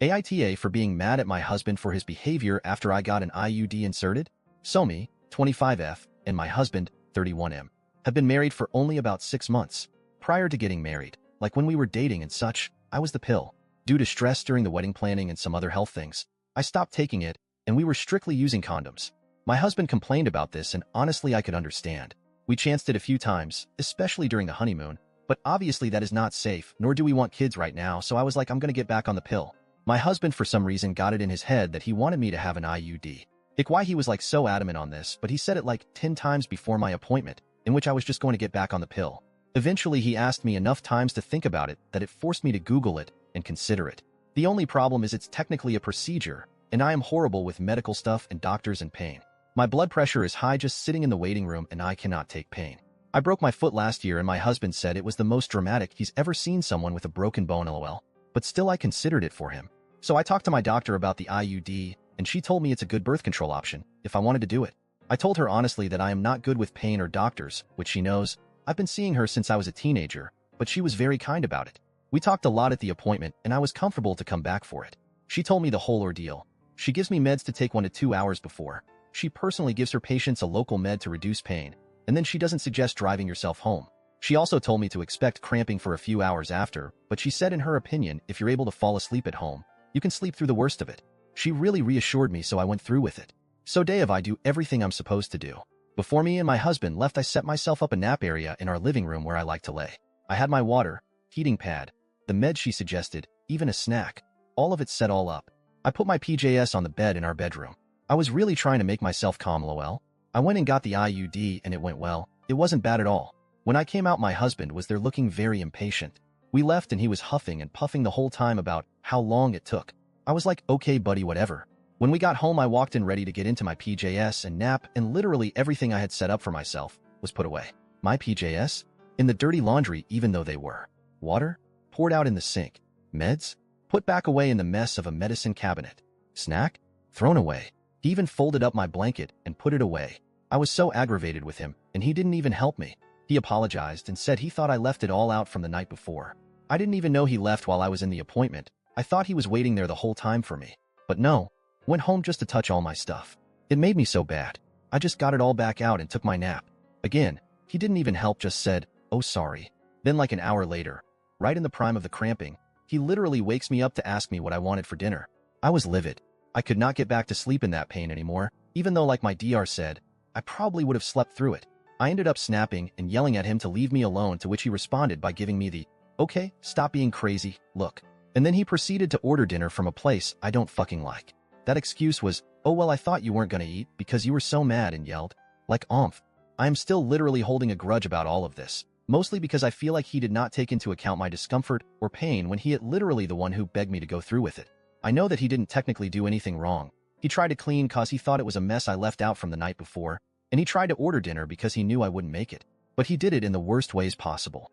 AITA for being mad at my husband for his behavior after I got an IUD inserted? So me, 25F, and my husband, 31M, have been married for only about 6 months. Prior to getting married, like when we were dating and such, I was the pill. Due to stress during the wedding planning and some other health things, I stopped taking it, and we were strictly using condoms. My husband complained about this, and honestly I could understand. We chanced it a few times, especially during the honeymoon, but obviously that is not safe, nor do we want kids right now, so I was like, I'm gonna get back on the pill. My husband for some reason got it in his head that he wanted me to have an IUD. Why he was like so adamant on this, but he said it like 10 times before my appointment, in which I was just going to get back on the pill. Eventually he asked me enough times to think about it that it forced me to Google it and consider it. The only problem is it's technically a procedure, and I am horrible with medical stuff and doctors and pain. My blood pressure is high just sitting in the waiting room, and I cannot take pain. I broke my foot last year, and my husband said it was the most dramatic he's ever seen someone with a broken bone, lol. But still I considered it for him. So I talked to my doctor about the IUD, and she told me it's a good birth control option if I wanted to do it. I told her honestly that I am not good with pain or doctors, which she knows. I've been seeing her since I was a teenager, but she was very kind about it. We talked a lot at the appointment, and I was comfortable to come back for it. She told me the whole ordeal. She gives me meds to take 1 to 2 hours before. She personally gives her patients a local med to reduce pain, and then she doesn't suggest driving yourself home. She also told me to expect cramping for a few hours after, but she said in her opinion, if you're able to fall asleep at home, you can sleep through the worst of it. She really reassured me, so I went through with it. So day of I do everything I'm supposed to do. Before me and my husband left, I set myself up a nap area in our living room where I like to lay. I had my water, heating pad, the meds she suggested, even a snack. All of it set all up. I put my PJS on the bed in our bedroom. I was really trying to make myself calm, lol. I went and got the IUD and it went well. It wasn't bad at all. When I came out, my husband was there looking very impatient. We left and he was huffing and puffing the whole time about how long it took. I was like, okay buddy, whatever. When we got home, I walked in ready to get into my PJS and nap, and literally everything I had set up for myself was put away. My PJS? In the dirty laundry, even though they were. Water? Poured out in the sink. Meds? Put back away in the mess of a medicine cabinet. Snack? Thrown away. He even folded up my blanket and put it away. I was so aggravated with him, and he didn't even help me. He apologized and said he thought I left it all out from the night before. I didn't even know he left while I was in the appointment. I thought he was waiting there the whole time for me. But no. Went home just to touch all my stuff. It made me so bad. I just got it all back out and took my nap. Again, he didn't even help, just said, oh sorry. Then like an hour later, right in the prime of the cramping, he literally wakes me up to ask me what I wanted for dinner. I was livid. I could not get back to sleep in that pain anymore, even though like my DR said, I probably would have slept through it. I ended up snapping and yelling at him to leave me alone, to which he responded by giving me the, okay, stop being crazy, look. And then he proceeded to order dinner from a place I don't fucking like. That excuse was, oh well, I thought you weren't gonna eat because you were so mad, and yelled. Like oomph. I am still literally holding a grudge about all of this, mostly because I feel like he did not take into account my discomfort or pain when he is literally the one who begged me to go through with it. I know that he didn't technically do anything wrong. He tried to clean cause he thought it was a mess I left out from the night before, and he tried to order dinner because he knew I wouldn't make it. But he did it in the worst ways possible.